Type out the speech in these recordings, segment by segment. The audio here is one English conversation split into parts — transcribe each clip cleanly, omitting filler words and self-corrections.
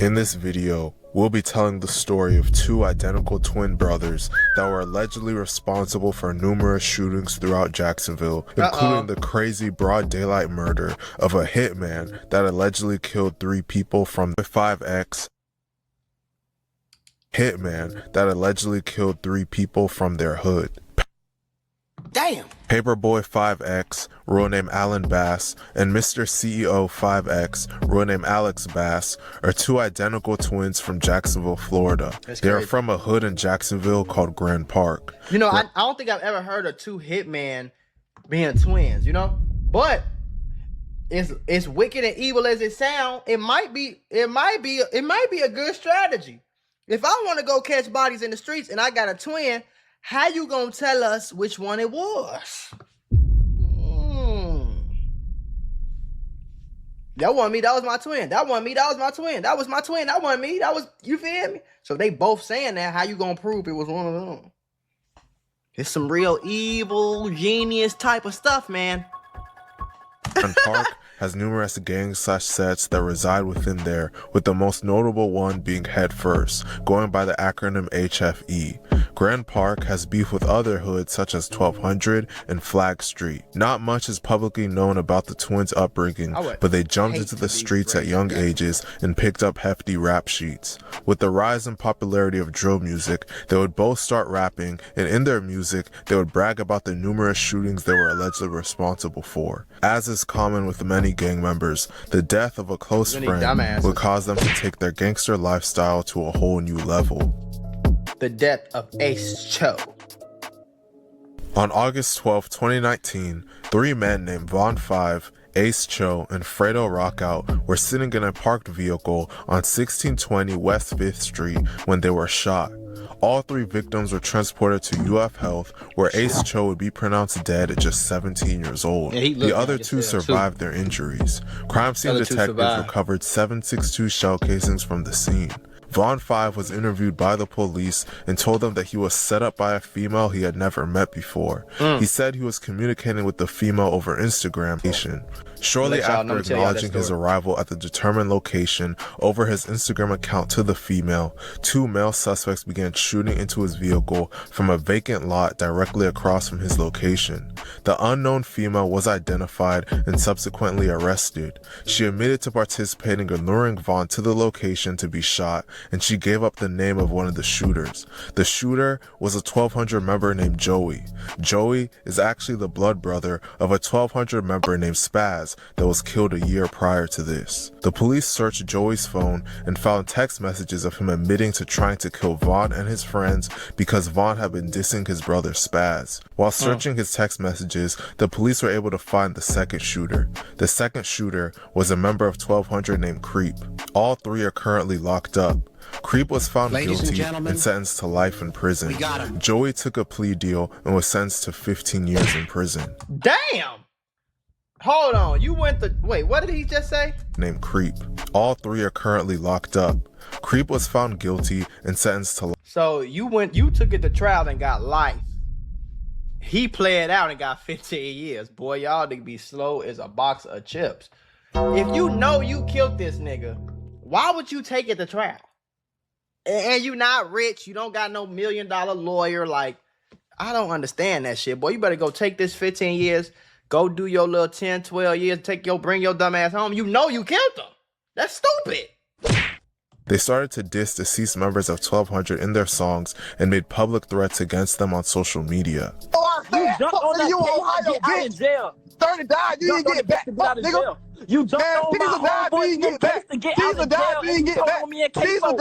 In this video, we'll be telling the story of two identical twin brothers that were allegedly responsible for numerous shootings throughout Jacksonville, including the crazy broad daylight murder of a hitman that allegedly killed 3 people from the 5X. Hitman that allegedly killed 3 people from their hood. Damn. Paperboy 5X, real name Alan Bass, and Mr. CEO 5X, real name Alex Bass, are 2 identical twins from Jacksonville, Florida. They are from a hood in Jacksonville called Grand Park. You know, I don't think I've ever heard of 2 hitmen being twins, you know? But it's wicked and evil as it sounds. It might be a good strategy. If I want to go catch bodies in the streets and I got a twin, how you gonna tell us which one it was? That wasn't me, that was my twin. That wasn't me, that was my twin. That was my twin, that wasn't me, that was, you feel me? So they both saying that, how you gonna prove it was one of them? It's some real evil, genius type of stuff, man. Grand Park has numerous gang/sets that reside within there, with the most notable one being Head First, going by the acronym HFE. Grand Park has beef with other hoods such as 1200 and Flag Street. Not much is publicly known about the twins' upbringing, but they jumped into the streets at young ages and picked up hefty rap sheets. With the rise in popularity of drill music, they would both start rapping, and in their music, they would brag about the numerous shootings they were allegedly responsible for. As is common with many gang members, the death of a close friend would cause them to take their gangster lifestyle to a whole new level. The death of Ace Cho. On August 12, 2019, 3 men named Von 5, Ace Cho, and Fredo Rockout were sitting in a parked vehicle on 1620 West 5th Street when they were shot. All 3 victims were transported to UF Health, where Ace Cho would be pronounced dead at just 17 years old. The other 2 survived their injuries. Crime scene detectives recovered 7.62 shell casings from the scene. Von 5 was interviewed by the police and told them that he was set up by a female he had never met before. He said he was communicating with the female over Instagram. Shortly after acknowledging his arrival at the determined location over his Instagram account to the female, 2 male suspects began shooting into his vehicle from a vacant lot directly across from his location. The unknown female was identified and subsequently arrested. She admitted to participating in luring Von to the location to be shot, and she gave up the name of one of the shooters. The shooter was a 1200 member named Joey. Joey is actually the blood brother of a 1200 member named Spaz that was killed a year prior to this. The police searched Joey's phone and found text messages of him admitting to trying to kill Von and his friends because Von had been dissing his brother Spaz. While searching his text messages, the police were able to find the second shooter. The second shooter was a member of 1200 named Creep. All 3 are currently locked up. Creep was found guilty and sentenced to life in prison. Joey took a plea deal and was sentenced to 15 years in prison. Damn! Hold on, you went to, wait, what did he just say? Named Creep. All 3 are currently locked up. Creep was found guilty and sentenced to life. So you took it to trial and got life. He played out and got 15 years. Boy, y'all nigga be slow as a box of chips. If you know you killed this nigga, why would you take it to trial? And you not rich, you don't got no $1 million lawyer. Like, I don't understand that shit. Boy, you better go take this 15 years, go do your little 10, 12 years, bring your dumb ass home. You know you killed them. That's stupid. They started to diss deceased members of 1200 in their songs and made public threats against them on social media. You jumped on that Ohio bitch. Jail. 30 died, you didn't get back, nigga. You jumped on my homeboy, you get to get out of jail. You told on me and Queso.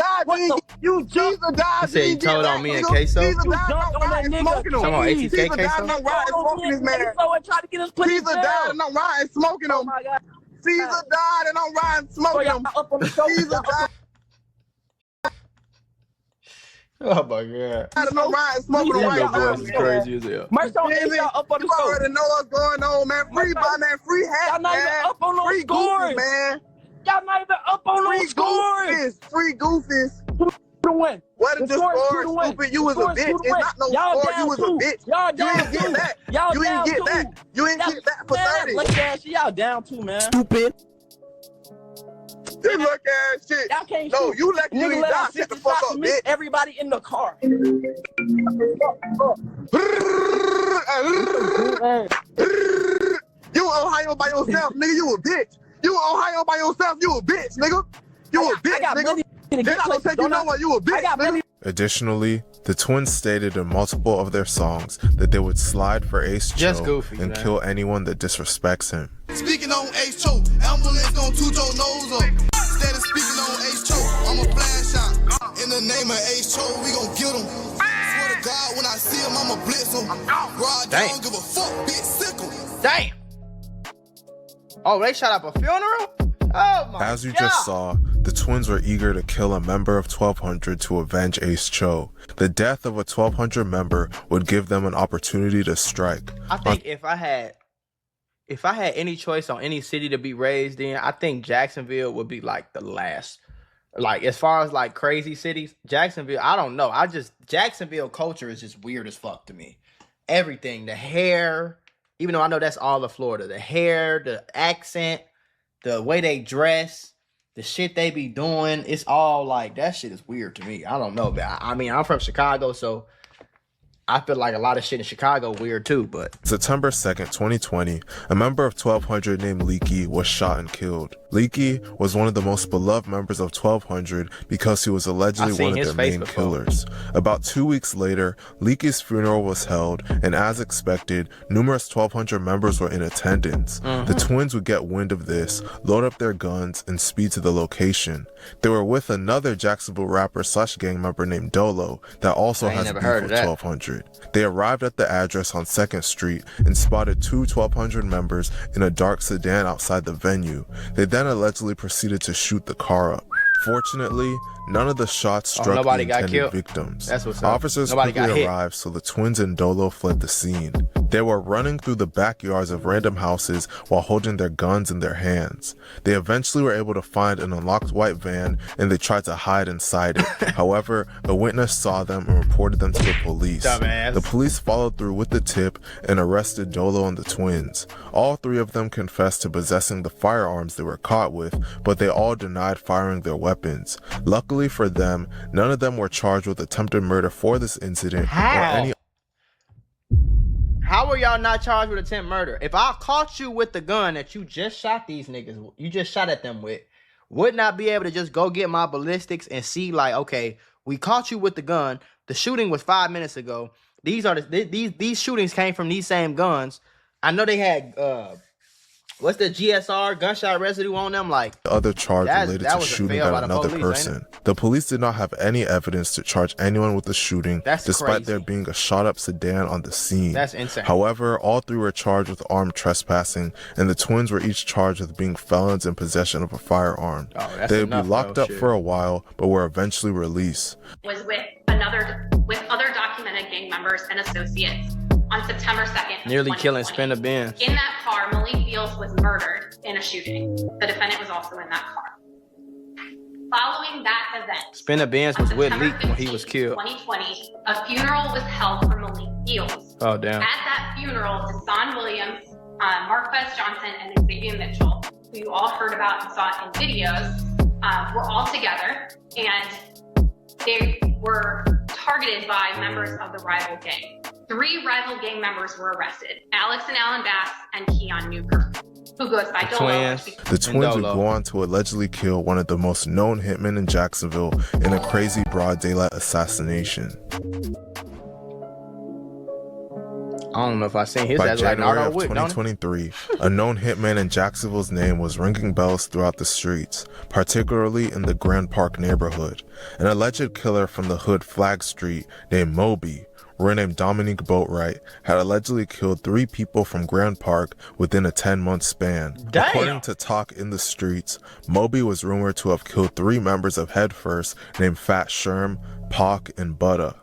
You jumped on He said he told on me and Queso. You jumped on that nigga. Come on, ATK Queso died and I'm riding smoking this man. Caesar died and I'm riding smoking him. Oh my God. Caesar died and I'm riding smoking him. Caesar died. Oh my God. I don't know why it's smoking the right now. This is crazy as hell. Merch on y'all up on the score. You already know what's going on, man. Free by man, free hat, y'all not even up on those free scores, man. Y'all not even up on those scores. Free goofies. Win. What is the score, stupid? You was a bitch. It's not no score. You was a bitch. Y'all down you ain't get back. You ain't get back. You ain't get back for 30. Y'all down too, man. Stupid. This look ass shit. Y'all can't No, shoot. you let Nigga you let die. out Shut the 50 fuck shots up, to me, bitch. everybody in the car. You Ohio by yourself, nigga. You a bitch. You Ohio by yourself. You a bitch, nigga. You a bitch, I got nigga. money to They're get not gonna places, take you don't I? nowhere. You a bitch, I got nigga. money. Additionally, the twins stated in multiple of their songs that they would slide for Ace Just Cho goofy, and man. kill anyone that disrespects him. Speaking on Ace Cho, ambulance gon' toot your nose up. Instead of speaking on Ace Cho, I'm a flash out. In the name of Ace Cho, we gon' get him. Swear to God, when I see him, I'ma blitz him. Rod, Damn. don't give a fuck, bitch, sick him. Damn. Oh, they shot up a funeral? Oh my As you God. just saw, the twins were eager to kill a member of 1200 to avenge Ace Cho. The death of a 1200 member would give them an opportunity to strike. I think if I had any choice on any city to be raised in, I think Jacksonville would be like the last. Like as far as like crazy cities, Jacksonville, I don't know. Jacksonville culture is just weird as fuck to me. Everything, the hair, even though I know that's all of Florida, the hair, the accent, the way they dress, the shit they be doing, it's all like that shit is weird to me. I don't know, but I mean, I'm from Chicago, so I feel like a lot of shit in Chicago weird too, but September 2nd, 2020, a member of 1200 named Leaky was shot and killed. Leaky was one of the most beloved members of 1200 because he was allegedly one of their main killers. About 2 weeks later, Leaky's funeral was held, and as expected, numerous 1200 members were in attendance. The twins would get wind of this, load up their guns, and speed to the location. They were with another Jacksonville rapper / gang member named Dolo that also has beef with 1200. They arrived at the address on 2nd Street and spotted two 1200 members in a dark sedan outside the venue. They then allegedly proceeded to shoot the car up. Fortunately, none of the shots struck the intended victims. That's what's up. Officers quickly arrived, so the twins and Dolo fled the scene. They were running through the backyards of random houses while holding their guns in their hands. They eventually were able to find an unlocked white van and they tried to hide inside it. However, a witness saw them and reported them to the police. Dumbass. The police followed through with the tip and arrested Dolo and the twins. All three of them confessed to possessing the firearms they were caught with, but they all denied firing their weapons. Luckily for them, none of them were charged with attempted murder for this incident or any. How are y'all not charged with attempt murder? If I caught you with the gun that you just shot these niggas, you just shot at them with, wouldn't I be able to just go get my ballistics and see like, okay, we caught you with the gun. The shooting was 5 minutes ago. These shootings came from these same guns. I know they had what's the GSR gunshot residue on them? Like The other charge related to shooting at another person. The police did not have any evidence to charge anyone with the shooting, despite there being a shot-up sedan on the scene. That's insane. However, all three were charged with armed trespassing, and the twins were each charged with being felons in possession of a firearm. They would be locked up for a while, but were eventually released. Was with other documented gang members and associates on September 2nd. Nearly killing Spinner Benz. In that car, Malik Fields was murdered in a shooting. The defendant was also in that car. Following that event, Spinner Benz was with Leak when he was killed. 2020, a funeral was held for Malik Fields. Oh, damn. At that funeral, Deshaun Williams, Marquez Johnson, and Xavier Mitchell, who you all heard about and saw in videos, were all together, and they were targeted by members of the rival gang. 3 rival gang members were arrested: Alex and Alan Bass and Keon Newkirk, who goes by Dolo. The twins would go on to allegedly kill one of the most known hitmen in Jacksonville in a crazy broad daylight assassination. I don't know if I seen his By as January like of 2023, a known hitman in Jacksonville's name was ringing bells throughout the streets, particularly in the Grand Park neighborhood. An alleged killer from the hood Flag Street named Moby, renamed Dominique Boatwright, had allegedly killed 3 people from Grand Park within a 10-month span. Damn. According to Talk in the Streets, Moby was rumored to have killed 3 members of Head First named Fat Sherm, Pac, and Butta.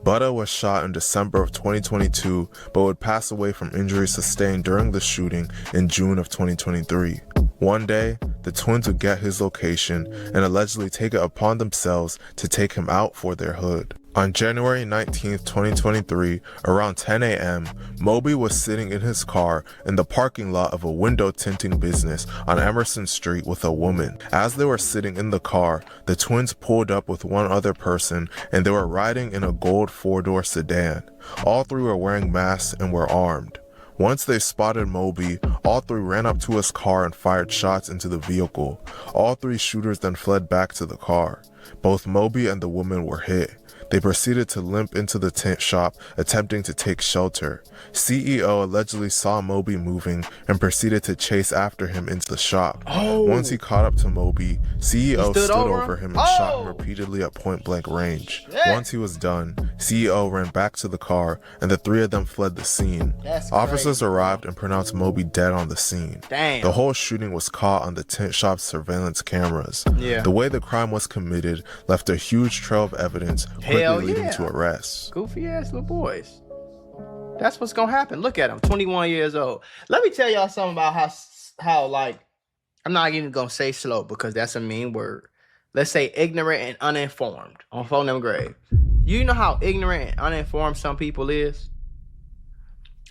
Butta was shot in December of 2022, but would pass away from injuries sustained during the shooting in June of 2023. One day, the twins would get his location and allegedly take it upon themselves to take him out for their hood. On January 19, 2023, around 10 a.m., Moby was sitting in his car in the parking lot of a window tinting business on Emerson Street with a woman. As they were sitting in the car, the twins pulled up with one other person and they were riding in a gold four-door sedan. All three were wearing masks and were armed. Once they spotted Moby, all three ran up to his car and fired shots into the vehicle. All three shooters then fled back to the car. Both Moby and the woman were hit. They proceeded to limp into the tent shop, attempting to take shelter. CEO allegedly saw Moby moving and proceeded to chase after him into the shop. Once he caught up to Moby, CEO stood over him and shot him repeatedly at point-blank range. Once he was done, CEO ran back to the car and the three of them fled the scene. Officers arrived and pronounced Moby dead on the scene. The whole shooting was caught on the tent shop's surveillance cameras. The way the crime was committed left a huge trail of evidence, quickly leading to arrests. Goofy ass little boys. That's what's gonna happen. Look at him, 21 years old. Let me tell y'all something about how like, I'm not even gonna say slow because that's a mean word. Let's say ignorant and uninformed on phone them grave. You know how ignorant and uninformed some people is?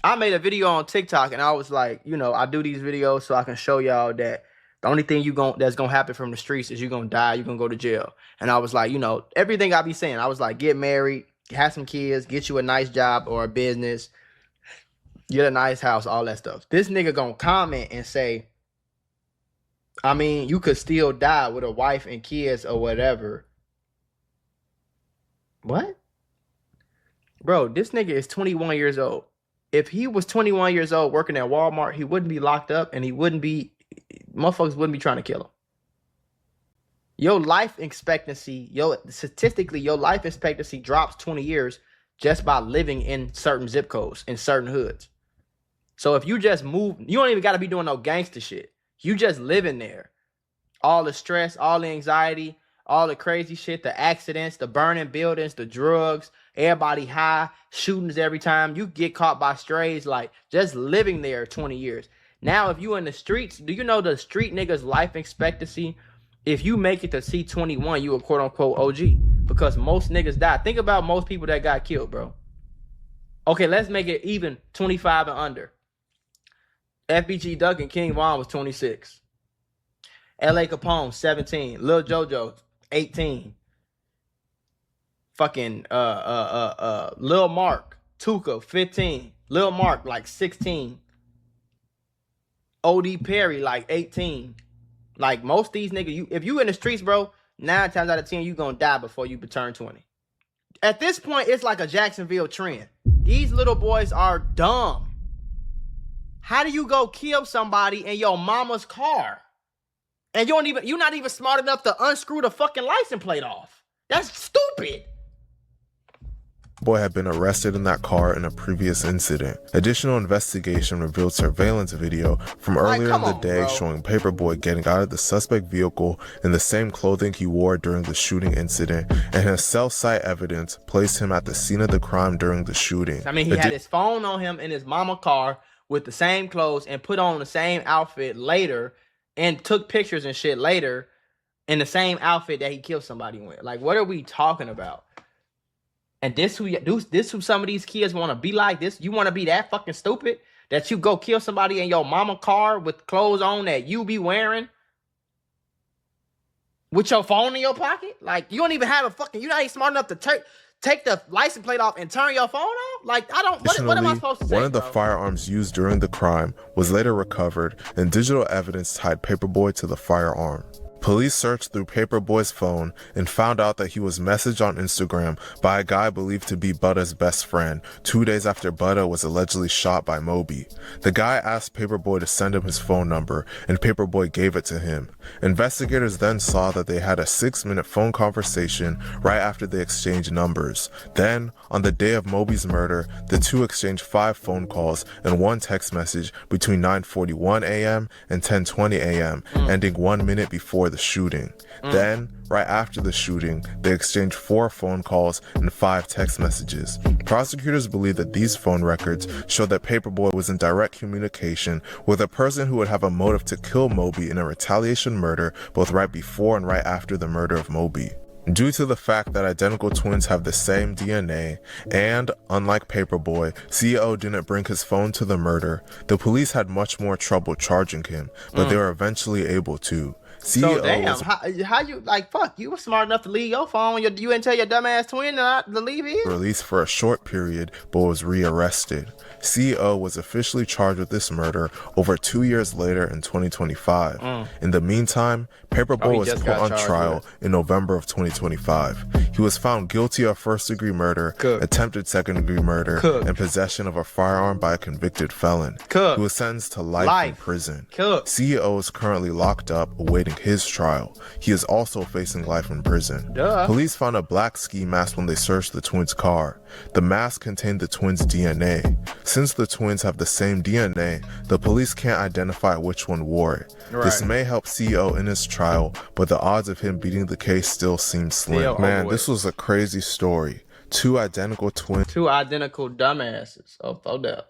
I made a video on TikTok and I was like, you know, I do these videos so I can show y'all that the only thing that's gonna happen from the streets is you're gonna die, you're gonna go to jail. And I was like, you know, everything I be saying, I was like, get married, have some kids, get you a nice job or a business, get a nice house, all that stuff. This nigga gonna comment and say, I mean, you could still die with a wife and kids or whatever. What? Bro, this nigga is 21 years old. If he was 21 years old working at Walmart, he wouldn't be locked up and motherfuckers wouldn't be trying to kill him. Your life expectancy, statistically, your life expectancy drops 20 years just by living in certain zip codes, in certain hoods. So if you just move, you don't even got to be doing no gangster shit. You just living there. All the stress, all the anxiety, all the crazy shit, the accidents, the burning buildings, the drugs, everybody high, shootings every time. You get caught by strays, like just living there 20 years. Now, if you in the streets, do you know the street niggas' life expectancy? If you make it to C21, you a quote-unquote OG. Because most niggas die. Think about most people that got killed, bro. Okay, let's make it even 25 and under. FBG Duck and King Von was 26. L.A. Capone, 17. Lil JoJo, 18. Fucking Lil Mark, Tuka, 15. Lil Mark, like 16. O.D. Perry, like 18. Like most of these niggas, if you in the streets, bro, 9 times out of 10, you gonna die before you turn 20. At this point, it's like a Jacksonville trend. These little boys are dumb. How do you go kill somebody in your mama's car? And you're not even smart enough to unscrew the fucking license plate off. That's stupid. Boy had been arrested in that car in a previous incident. Additional investigation revealed surveillance video from earlier in the day showing Paperboy getting out of the suspect vehicle in the same clothing he wore during the shooting incident, and his cell site evidence placed him at the scene of the crime during the shooting. I mean, he had his phone on him in his mama car with the same clothes and put on the same outfit later and took pictures and shit later in the same outfit that he killed somebody with. Like, what are we talking about? And this who some of these kids want to be like this? You want to be that fucking stupid that you go kill somebody in your mama car with clothes on that you be wearing with your phone in your pocket? Like, you don't even have you're not even smart enough to take the license plate off and turn your phone off? Like, what am I supposed to say, one of the firearms used during the crime was later recovered, and digital evidence tied Paperboy to the firearm. Police searched through Paperboy's phone and found out that he was messaged on Instagram by a guy believed to be Butta's best friend 2 days after Butta was allegedly shot by Moby. The guy asked Paperboy to send him his phone number, and Paperboy gave it to him. Investigators then saw that they had a 6-minute phone conversation right after they exchanged numbers. Then, on the day of Moby's murder, the two exchanged 5 phone calls and 1 text message between 9:41 a.m. and 10:20 a.m., ending 1 minute before the shooting. Then, right after the shooting, they exchanged 4 phone calls and 5 text messages. Prosecutors believe that these phone records show that Paperboy was in direct communication with a person who would have a motive to kill Moby in a retaliation murder both right before and right after the murder of Moby. Due to the fact that identical twins have the same DNA, and, unlike Paperboy, CEO didn't bring his phone to the murder, the police had much more trouble charging him, but they were eventually able to. CEO So damn, how you like fuck? You were smart enough to leave your phone. You didn't tell your dumbass twin to leave his. released for a short period, but was rearrested. CEO was officially charged with this murder over 2 years later in 2025. In the meantime, Paperboy was put on trial in November of 2025. He was found guilty of first-degree murder, attempted second-degree murder, and possession of a firearm by a convicted felon. He was sentenced to life in prison. CEO is currently locked up awaiting his trial. He is also facing life in prison. Police found a black ski mask when they searched the twins' car. The mask contained the twins' DNA. Since the twins have the same DNA, the police can't identify which one wore it. This may help CEO in his trial, but the odds of him beating the case still seem slim. Man, this was a crazy story. Two identical twins. Two identical dumbasses. Oh, no.